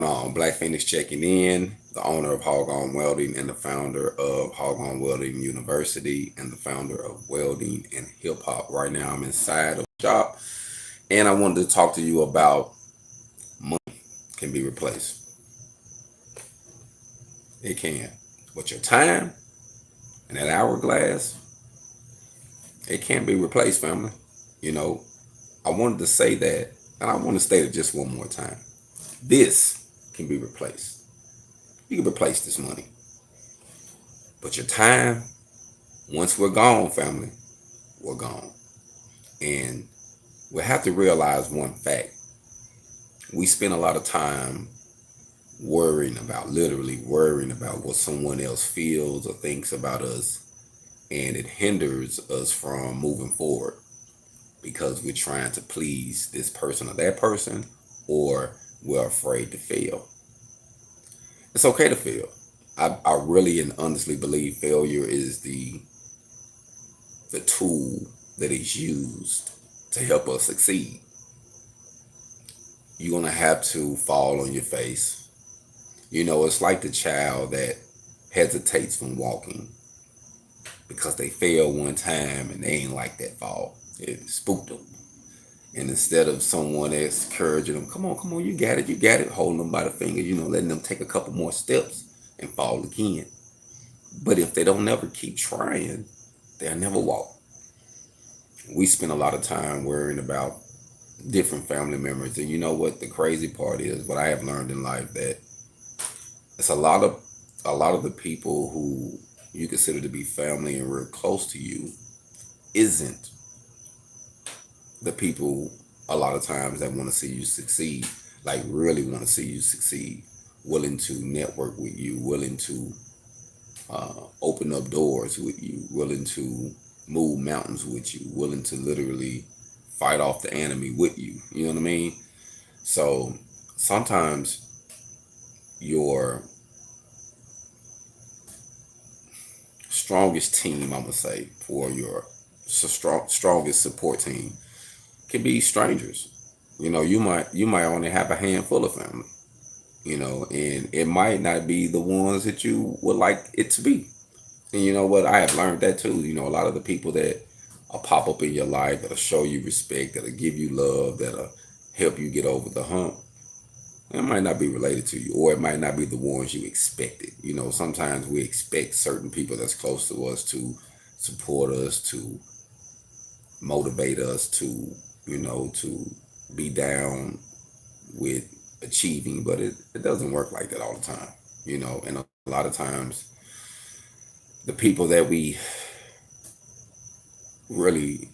Black Feniks checking in, the owner of HogOn Welding and the founder of HogOn Welding University and the founder of Welding and Hip Hop. Right now I'm inside of the shop and I wanted to talk to you about money can be replaced. It can. But your time and that hourglass, it can't be replaced, family. You know, I wanted to say that and I want to state it just one more time. This can be replaced. You can replace this money. But your time, once we're gone, family, we're gone. And we have to realize one fact. We spend a lot of time literally worrying about what someone else feels or thinks about us. And it hinders us from moving forward because we're trying to please this person or that person, or we're afraid to fail. It's okay to fail. I really and honestly believe failure is the tool that is used to help us succeed. You're gonna have to fall on your face. You know, it's like the child that hesitates from walking because they failed one time and they ain't like that fall. It spooked them. And instead of someone that's encouraging them, come on, you got it, holding them by the finger, letting them take a couple more steps and fall again. But if they don't never keep trying, they'll never walk. We spend a lot of time worrying about different family members. And you know what the crazy part is, what I have learned in life, that it's a lot of the people who you consider to be family and real close to you isn't the people a lot of times that want to see you succeed, like really want to see you succeed, willing to network with you, willing to open up doors with you, willing to move mountains with you, willing to literally fight off the enemy with you. You know what I mean? So sometimes your strongest team, I'm gonna say, for your strongest support team can be strangers. You might only have a handful of family, and it might not be the ones that you would like it to be. And you know what? I have learned that too. A lot of the people that pop up in your life, that'll show you respect, that'll give you love, that'll help you get over the hump, it might not be related to you, or it might not be the ones you expected. Sometimes we expect certain people that's close to us to support us, to motivate us, to be down with achieving, but it doesn't work like that all the time. And a lot of times the people that we really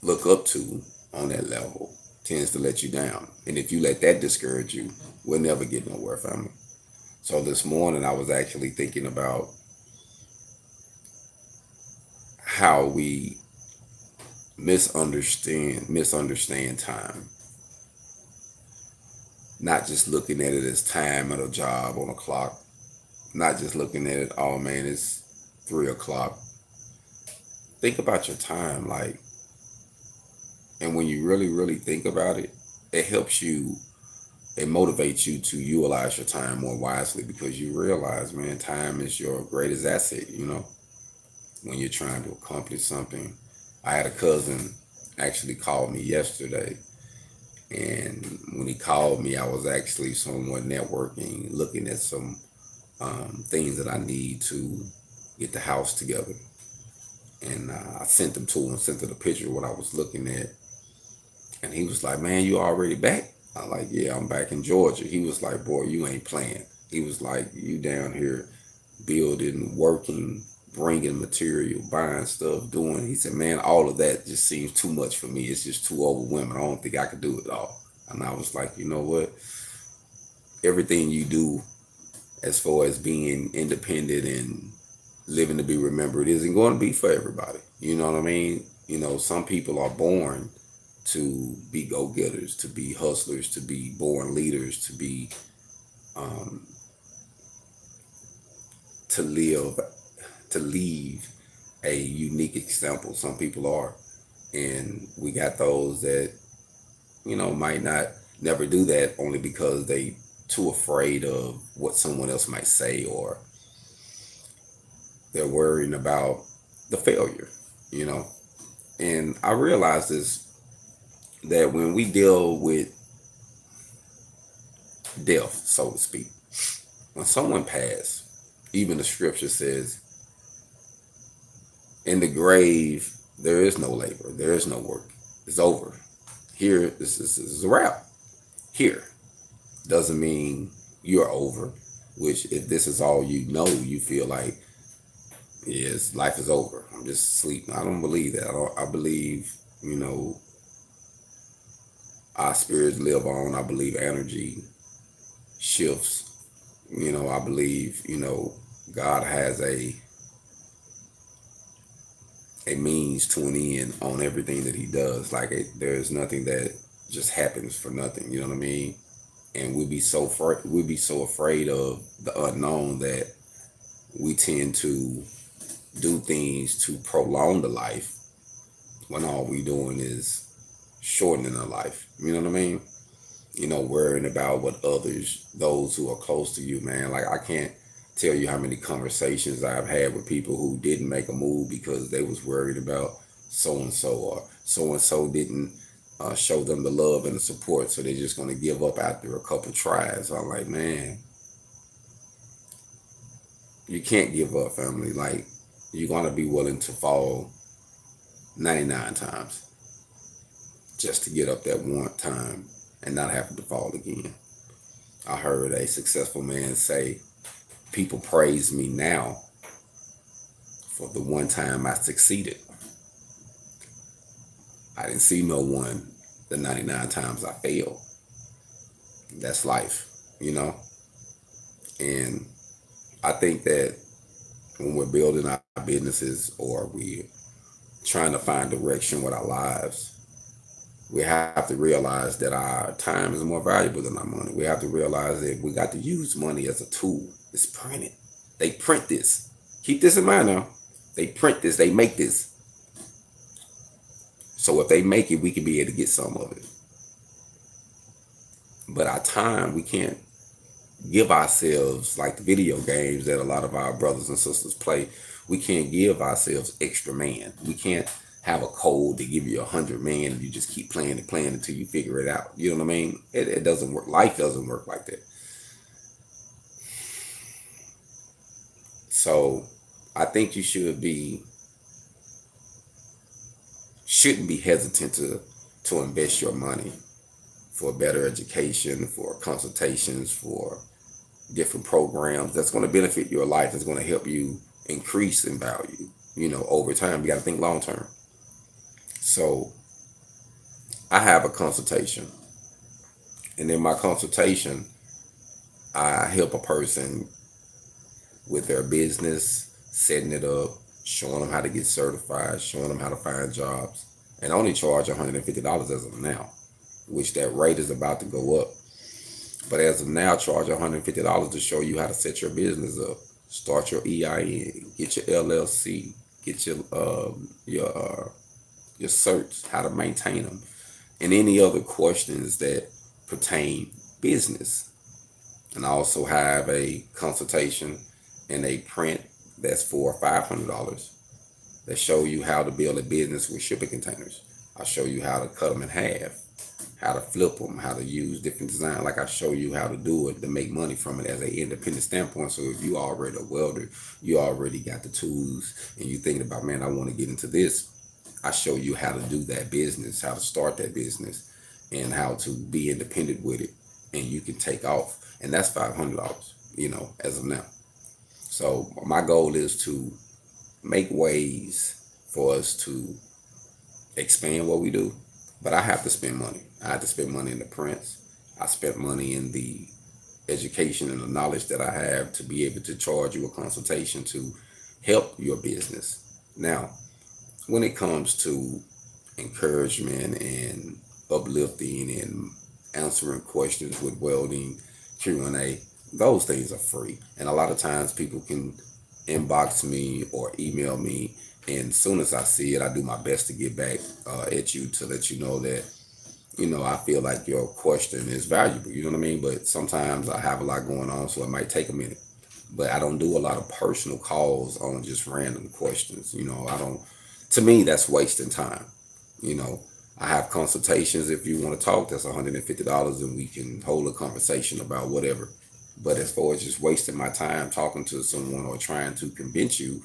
look up to on that level tends to let you down. And if you let that discourage you, we'll never get nowhere, family. So this morning I was actually thinking about how we misunderstand time. Not just looking at it as time at a job on a clock, not just looking at it, oh man, it's 3 o'clock. Think about your time, and when you really, really think about it, it helps you, it motivates you to utilize your time more wisely, because you realize, man, time is your greatest asset, when you're trying to accomplish something. I had a cousin actually called me yesterday, and when he called me, I was actually somewhat networking, looking at some things that I need to get the house together. And I sent them to him, sent him a picture of what I was looking at. And he was like, man, you already back? I like, yeah, I'm back in Georgia. He was like, boy, you ain't playing. He was like, you down here building, working, bringing material, buying stuff, doing. He said, man, all of that just seems too much for me. It's just too overwhelming. I don't think I could do it all. And I was like, you know what? Everything you do as far as being independent and living to be remembered isn't going to be for everybody. You know what I mean? Some people are born to be go-getters, to be hustlers, to be born leaders, to be um, to live, to leave a unique example. Some people are, and we got those that might not never do that, only because they too afraid of what someone else might say, or they're worrying about the failure, you know. And I realized this, that when we deal with death, so to speak, when someone passed, even the scripture says, in the grave, there is no labor, there is no work. It's over. Here, this is a wrap. Here doesn't mean you're over, which if this is all you know, you feel like, yes, life is over. I'm just sleeping. I don't believe that. I believe, you know, our spirits live on. I believe energy shifts. You know, I believe, you know, God has a means to an end on everything that he does. Like there's nothing that just happens for nothing. You know what I mean? And we'd be so afraid of the unknown that we tend to do things to prolong the life when all we doing is shortening the life. You know what I mean? You know, worrying about what others, those who are close to you, man. Like I can't tell you how many conversations I've had with people who didn't make a move because they was worried about so and so didn't show them the love and the support, so they're just going to give up after a couple tries. I'm like, man, you can't give up, family. Like, you're going to be willing to fall 99 times just to get up that one time and not have to fall again. I heard a successful man say, people praise me now for the one time I succeeded. I didn't see no one the 99 times I failed. That's life, you know? And I think that when we're building our businesses or we're trying to find direction with our lives, we have to realize that our time is more valuable than our money. We have to realize that we got to use money as a tool. It's printed. They print this. Keep this in mind now. They print this. They make this. So if they make it, we can be able to get some of it. But our time, we can't give ourselves, like the video games that a lot of our brothers and sisters play, we can't give ourselves extra man. We can't have a code to give you 100 man and you just keep playing until you figure it out. You know what I mean? It doesn't work. Life doesn't work like that. So I think you shouldn't be hesitant to invest your money for better education, for consultations, for different programs that's going to benefit your life, that's going to help you increase in value, you know, over time. You got to think long term. So I have a consultation, and in my consultation, I help a person with their business, setting it up, showing them how to get certified, showing them how to find jobs, and I only charge $150 as of now, which that rate is about to go up. But as of now, charge $150 to show you how to set your business up, start your EIN, get your LLC, get your certs, how to maintain them, and any other questions that pertain business. And I also have a consultation and a print that's for $500 that show you how to build a business with shipping containers. I show you how to cut them in half, how to flip them, how to use different design. Like I show you how to do it to make money from it as an independent standpoint. So if you already a welder, you already got the tools, and you thinking about, man, I want to get into this, I show you how to do that business, how to start that business, and how to be independent with it, and you can take off. And that's $500, you know, as of now. So my goal is to make ways for us to expand what we do, but I have to spend money. I have to spend money in the prints. I spent money in the education and the knowledge that I have to be able to charge you a consultation to help your business. Now, when it comes to encouragement and uplifting and answering questions with welding, Q&A, those things are free. And a lot of times people can inbox me or email me, and as soon as I see it, I do my best to get back at you to let you know that, I feel like your question is valuable, you know what I mean? But sometimes I have a lot going on, so it might take a minute. But I don't do a lot of personal calls on just random questions. I don't, to me, that's wasting time. You know, I have consultations. If you want to talk, that's $150 and we can hold a conversation about whatever. But as far as just wasting my time talking to someone or trying to convince you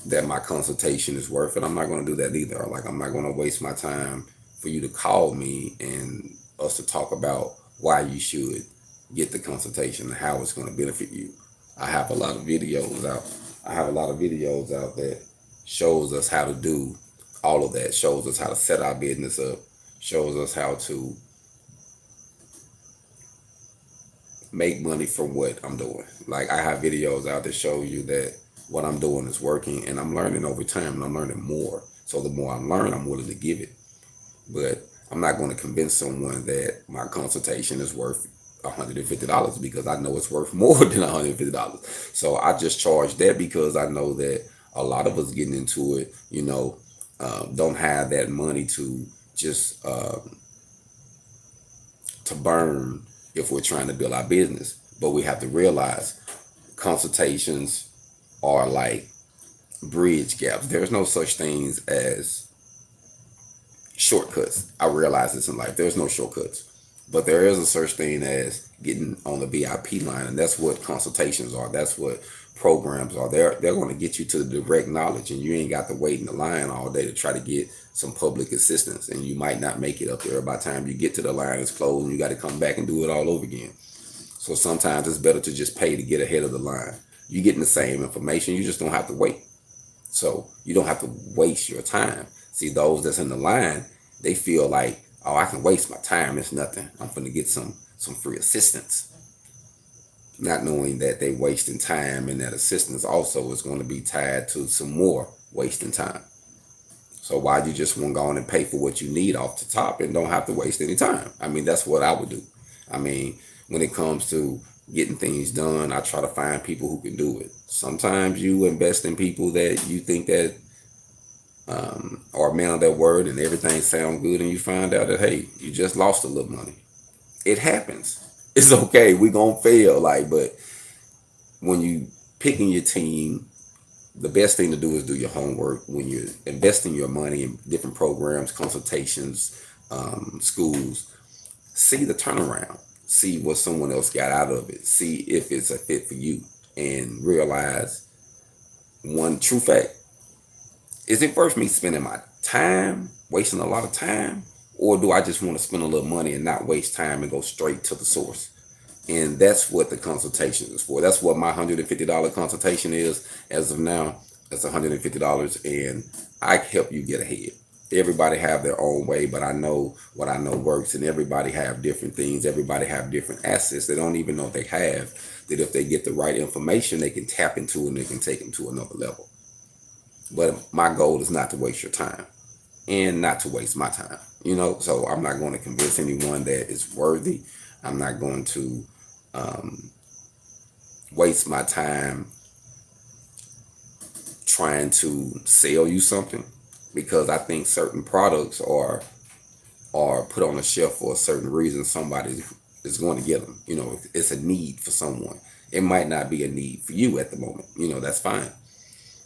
that my consultation is worth it, I'm not going to do that either. Like, I'm not going to waste my time for you to call me and us to talk about why you should get the consultation and how it's going to benefit you. I have a lot of videos out. I have a lot of videos out that shows us how to do all of that, shows us how to set our business up, shows us how to make money from what I'm doing. Like, I have videos out that show you that what I'm doing is working, and I'm learning over time, and I'm learning more. So the more I learn, I'm willing to give it. But I'm not going to convince someone that my consultation is worth $150 because I know it's worth more than $150. So I just charge that because I know that a lot of us getting into it, don't have that money to just to burn if we're trying to build our business. But we have to realize consultations are like bridge gaps. There's no such things as shortcuts. I realize this in life. There's no shortcuts. But there is a such thing as getting on the VIP line, and that's what consultations are. That's what programs are. They're going to get you to the direct knowledge, and you ain't got to wait in the line all day to try to get some public assistance, and you might not make it up there. By the time you get to the line, it's closed, and you got to come back and do it all over again. So sometimes it's better to just pay to get ahead of the line. You're getting the same information. You just don't have to wait. So you don't have to waste your time. See, those that's in the line, they feel like, oh, I can waste my time. It's nothing. I'm going to get some free assistance. Not knowing that they wasting time, and that assistance also is going to be tied to some more wasting time. So why you just want to go on and pay for what you need off the top and don't have to waste any time? I mean, that's what I would do. I mean, when it comes to getting things done, I try to find people who can do it. Sometimes you invest in people that you think that are men of their word and everything sounds good, and you find out that, hey, you just lost a little money. It happens. It's okay. We're going to fail. But when you picking your team, the best thing to do is do your homework. When you're investing your money in different programs, consultations, schools, see the turnaround. See what someone else got out of it. See if it's a fit for you, and realize one true fact. Is it worth me spending my time, wasting a lot of time, or do I just want to spend a little money and not waste time and go straight to the source? And that's what the consultation is for. That's what my $150 consultation is as of now. That's $150, and I help you get ahead. Everybody have their own way, but I know what I know works, and everybody have different things. Everybody have different assets they don't even know they have, that if they get the right information, they can tap into, and they can take them to another level. But my goal is not to waste your time and not to waste my time, so I'm not going to convince anyone that it's worthy. I'm not going to waste my time trying to sell you something, because I think certain products are put on a shelf for a certain reason. Somebody is going to get them. It's a need for someone. It might not be a need for you at the moment. That's fine.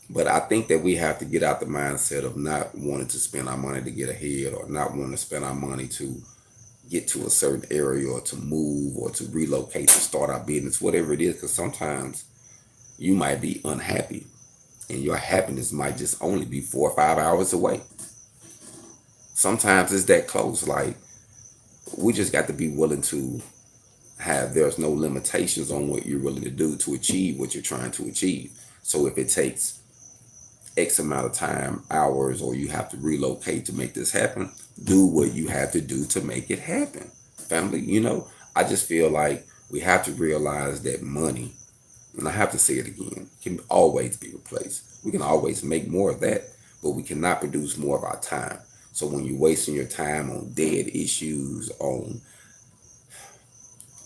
But I think that we have to get out the mindset of not wanting to spend our money to get ahead, or not wanting to spend our money to get to a certain area, or to move, or to relocate, to start our business, whatever it is. Because sometimes you might be unhappy, and your happiness might just only be 4 or 5 hours away. Sometimes it's that close. Like, we just got to be willing to there's no limitations on what you're willing to do to achieve what you're trying to achieve. So if it takes X amount of time, hours, or you have to relocate to make this happen, do what you have to do to make it happen. Family, I just feel like we have to realize that money, and I have to say it again, can always be replaced. We can always make more of that, but we cannot produce more of our time. So when you're wasting your time on dead issues, on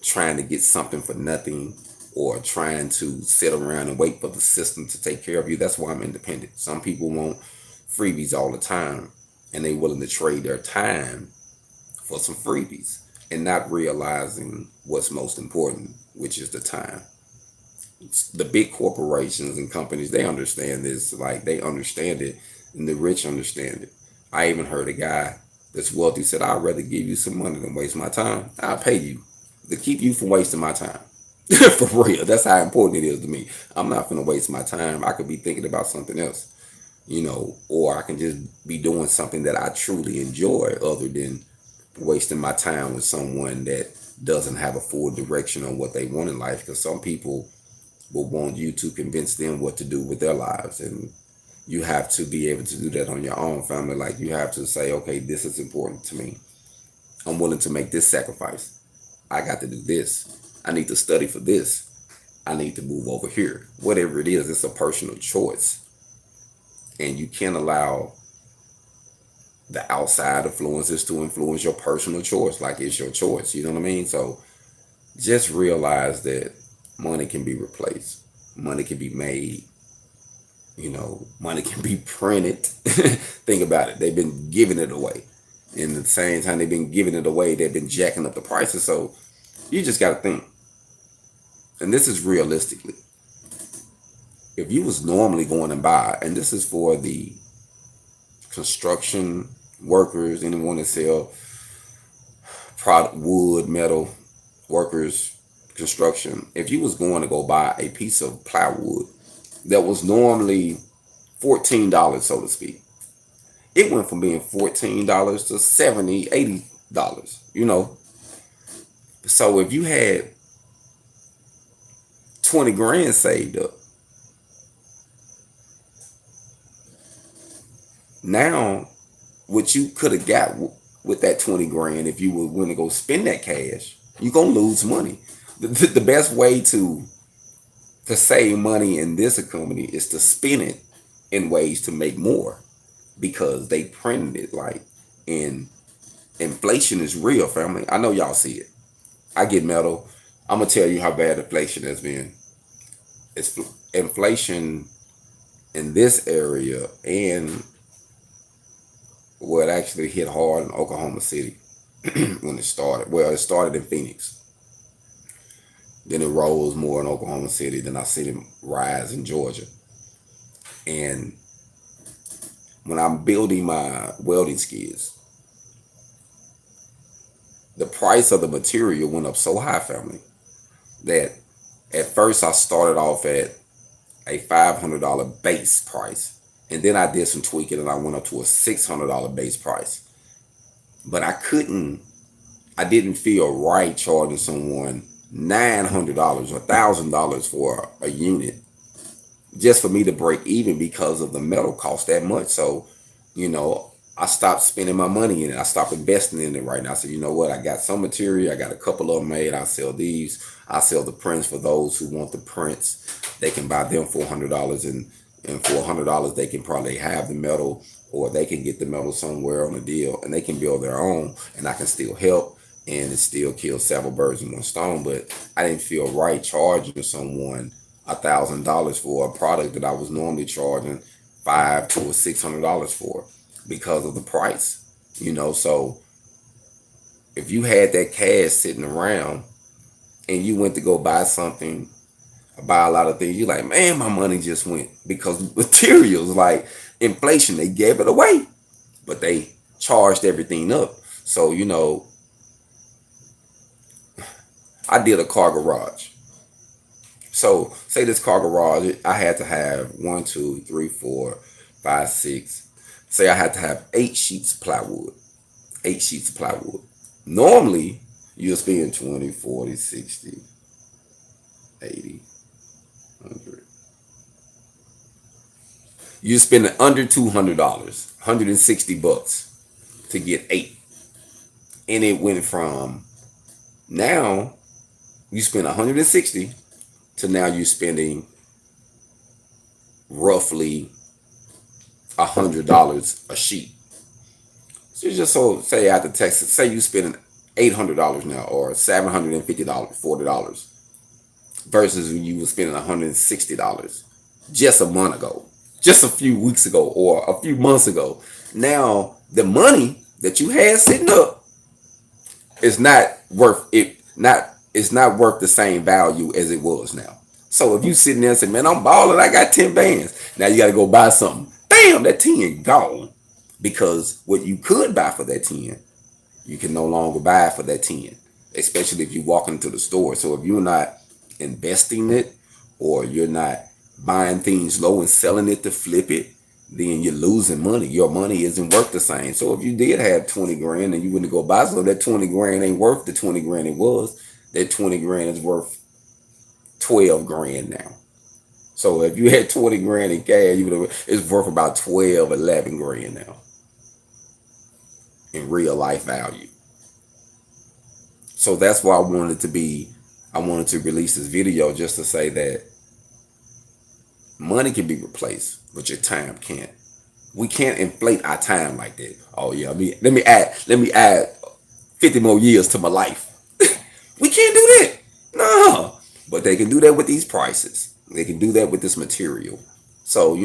trying to get something for nothing, or trying to sit around and wait for the system to take care of you, that's why I'm independent. Some people want freebies all the time, and they're willing to trade their time for some freebies and not realizing what's most important, which is the time. The big corporations and companies, they understand this, like they understand it, and the rich understand it. I even heard a guy that's wealthy said, I'd rather give you some money than waste my time. I'll pay you to keep you from wasting my time. For real, that's how important it is to me. I'm not gonna waste my time. I could be thinking about something else, or I can just be doing something that I truly enjoy other than wasting my time with someone that doesn't have a full direction on what they want in life. Because some people will want you to convince them what to do with their lives, and you have to be able to do that on your own, family. Like, you have to say, okay, this is important to me. I'm willing to make this sacrifice. I got to do this. I need to study for this. I need to move over here. Whatever it is, it's a personal choice. And you can't allow the outside influences to influence your personal choice. Like, it's your choice. You know what I mean? So just realize that money can be replaced. Money can be made. Money can be printed. Think about it. They've been giving it away. And at the same time they've been giving it away, they've been jacking up the prices. So you just got to think. And this is realistically. If you was normally going and buy, and this is for the construction workers, anyone that sell product, wood, metal, workers, construction. If you was going to go buy a piece of plywood that was normally $14, so to speak, it went from being $14 to $70, $80, So if you had 20 grand saved up, now what you could have got with that 20 grand, if you were going to go spend that cash, you're going to lose money. The best way to save money in this economy is to spend it in ways to make more, because they printed it. Like, in inflation is real, family. I know y'all see it. I get metal. I'm gonna tell you how bad inflation has been. It's inflation in this area, and it actually hit hard in Oklahoma City when it started. Well, it started in Feniks. Then it rose more in Oklahoma City. Then I see it rise in Georgia. And when I'm building my welding skids, the price of the material went up so high, family, that at first I started off at a $500 base price. And then I did some tweaking and I went up to a $600 base price. But I didn't feel right charging someone $900 or $1,000 for a unit just for me to break even, because of the metal cost that much. So, I stopped spending my money in it. I stopped investing in it right now. I said, you know what? I got some material. I got a couple of them made. I sell these. I sell the prints for those who want the prints. They can buy them for $100, and for $100 they can probably have the metal, or they can get the metal somewhere on a deal, and they can build their own, and I can still help, and it still kills several birds in one stone. But I didn't feel right charging someone $1,000 for a product that I was normally charging $500 to $600 for, because of the price. So if you had that cash sitting around and you went to go buy something, buy a lot of things, you're like, man, my money just went, because materials, like inflation, they gave it away, but they charged everything up. So, I did a car garage. So say this car garage, I had to have 1, 2, 3, 4, 5, 6. Say I had to have 8 sheets of plywood. 8 sheets of plywood. Normally, you'll spend 20, 40, 60, 80, 100. You spend under $200, $160 to get 8. And it went from, now you spend 160 to now you're spending roughly $100 a sheet. So just say out of Texas, say you spending $800 now, or $750, $40, versus when you were spending $160 just a month ago, just a few weeks ago, or a few months ago. Now the money that you had sitting up it's not worth it. Not it's not worth the same value as it was now. So if you sitting there and say, man, I'm balling, I got 10 bands. Now you got to go buy something. Bam, that 10 gone. Because what you could buy for that 10, you can no longer buy for that 10, especially if you walk into the store. So if you're not investing it, or you're not buying things low and selling it to flip it, then you're losing money. Your money isn't worth the same. So if you did have 20 grand and you wouldn't go buy something, that 20 grand ain't worth the 20 grand it was. That 20 grand is worth 12 grand now. So if you had 20 grand in cash, it's worth about 12, 11 grand now in real life value. So that's why I wanted to release this video, just to say that money can be replaced, but your time can't. We can't inflate our time like that. Oh yeah, let me add 50 more years to my life. We can't do that. No. But they can do that with these prices. They can do that with this material. So,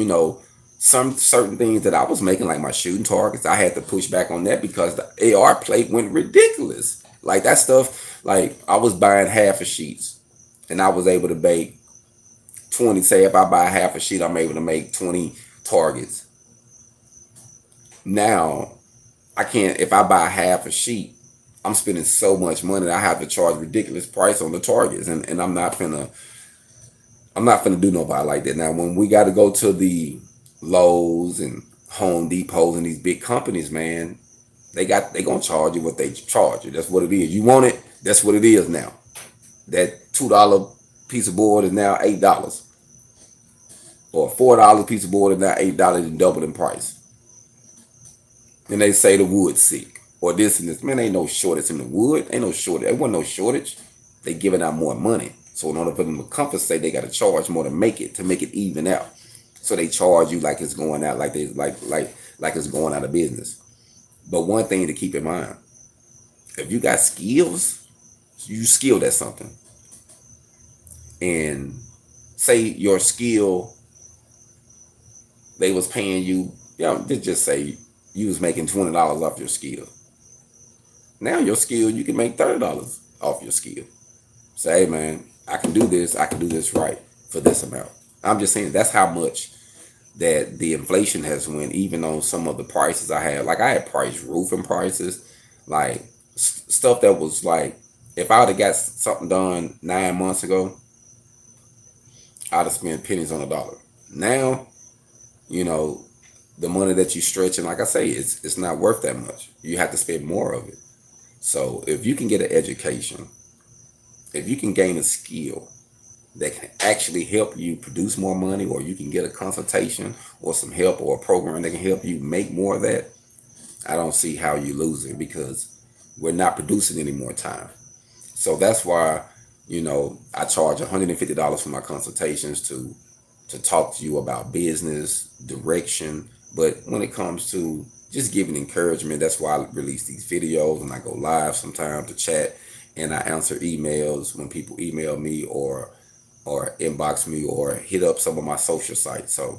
some certain things that I was making, like my shooting targets, I had to push back on that because the AR plate went ridiculous. Like that stuff, like I was buying half of sheets and I was able to make 20. Say if I buy half a sheet, I'm able to make 20 targets. Now, I can't, if I buy half a sheet, I'm spending so much money, I have to charge ridiculous price on the targets. And I'm not finna do nobody like that. Now, when we got to go to the Lowe's and Home Depots and these big companies, man, they gonna charge you what they charge you. That's what it is. You want it, that's what it is now. That $2 piece of board is now $8. Or a $4 piece of board is now $8 and doubled in price. And they say the wood's sick. Or this and this. Man, ain't no shortage in the wood. Ain't no shortage. There wasn't no shortage. They giving out more money. So in order for them to compensate, they got to charge more to make it even out. So they charge you like it's going out, like it's going out of business. But one thing to keep in mind, if you got skills, you skilled at something. And say your skill, they was paying you, just say you was making $20 off your skill. Now your skill, you can make $30 off your skill. Say, hey man, I can do this right for this amount. I'm just saying that's how much that the inflation has went, even on some of the prices I had. Like I had price roofing prices, like stuff that was like, if I would have got something done 9 months ago, I'd have spent pennies on a dollar. Now, the money that you stretching, like I say, it's not worth that much. You have to spend more of it. So if you can get an education, if you can gain a skill that can actually help you produce more money, or you can get a consultation or some help or a program that can help you make more of that, I don't see how you losing, because we're not producing any more time. So that's why, I charge $150 for my consultations to talk to you about business, direction. But when it comes to just giving encouragement, that's why I release these videos and I go live sometimes to chat, and I answer emails when people email me or inbox me or hit up some of my social sites. So,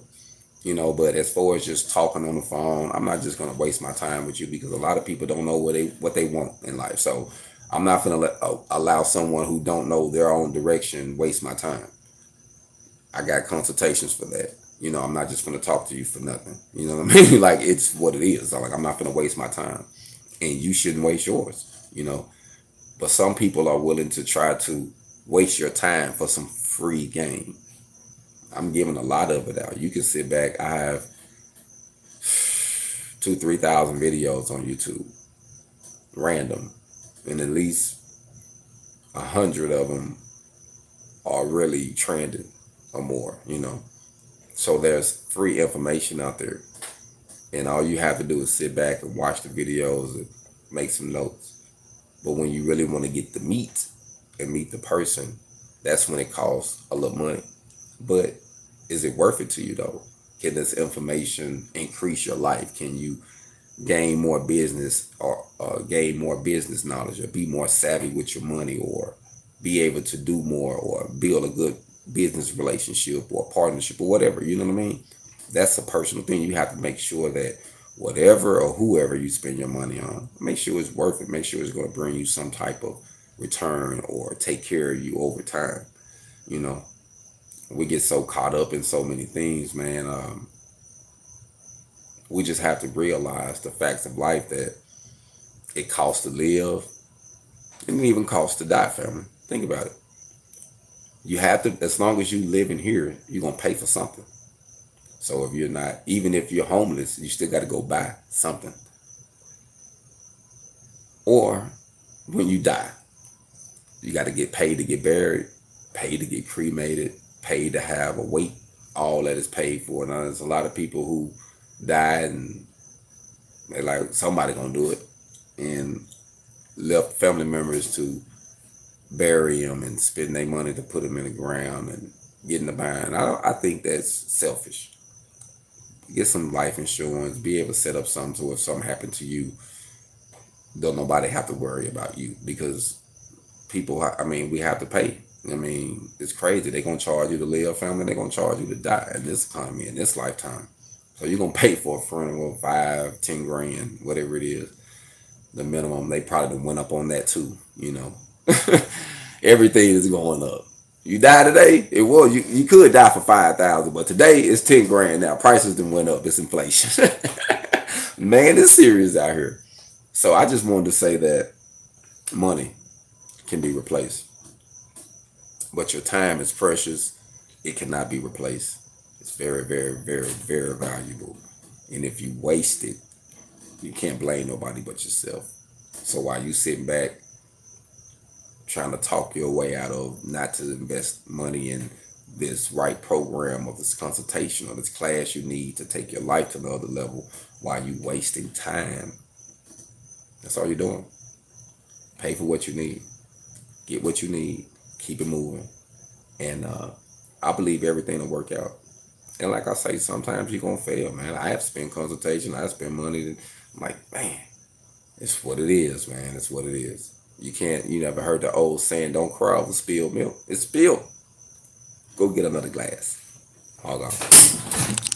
but as far as just talking on the phone, I'm not just going to waste my time with you, because a lot of people don't know what they want in life. So I'm not going to allow someone who don't know their own direction waste my time. I got consultations for that. I'm not just going to talk to you for nothing. You know what I mean? Like, it's what it is. So, like, I'm not going to waste my time, and you shouldn't waste yours, But some people are willing to try to waste your time for some free game. I'm giving a lot of it out. You can sit back. I have 2,000-3,000 videos on YouTube, random, and at least 100 of them are really trending or more, So there's free information out there, and all you have to do is sit back and watch the videos and make some notes. But when you really want to get the meat and meet the person, that's when it costs a little money. But is it worth it to you though? Can this information increase your life? Can you gain more business or gain more business knowledge, or be more savvy with your money, or be able to do more, or build a good business relationship or partnership or whatever? You know what I mean? That's a personal thing. You have to make sure that whatever or whoever you spend your money on, make sure it's worth it. Make sure it's going to bring you some type of return or take care of you over time. You know, we get so caught up in so many things, man. We just have to realize the facts of life, that it costs to live, and it even costs to die, family. Think about it. You have to, as long as you living here, you're going to pay for something. So if you're not, even if you're homeless, you still got to go buy something. Or when you die, you got to get paid to get buried, paid to get cremated, paid to have a wake. All that is paid for. Now, there's a lot of people who died and they like, somebody gonna do it, and left family members to bury them and spend their money to put them in the ground and get in the bind. I think that's selfish. Get some life insurance, be able to set up something so if something happened to you, don't nobody have to worry about you, because people, I mean, we have to pay. I mean, it's crazy. They're going to charge you to live, family. They're going to charge you to die in this economy, in this lifetime. So you're going to pay for a funeral of 5, 10 grand, whatever it is. The minimum, they probably went up on that too, you know. Everything is going up. You die today, you could die for 5,000, but today it's 10 grand now. Prices done went up. It's inflation. Man, it's serious out here. So I just wanted to say that money can be replaced, but your time is precious. It cannot be replaced. It's very, very, very, very valuable. And if you waste it, you can't blame nobody but yourself. So while you sitting back trying to talk your way out of not to invest money in this right program or this consultation or this class you need to take your life to another level, while you wasting time, that's all you're doing. Pay for what you need. Get what you need. Keep it moving. And I believe everything will work out. And like I say, sometimes you're going to fail, man. I have spent consultation. I spend money. I'm like, man, it's what it is, man. It's what it is. You never heard the old saying, don't cry over spilled milk. It's spilled. Go get another glass. HogOn.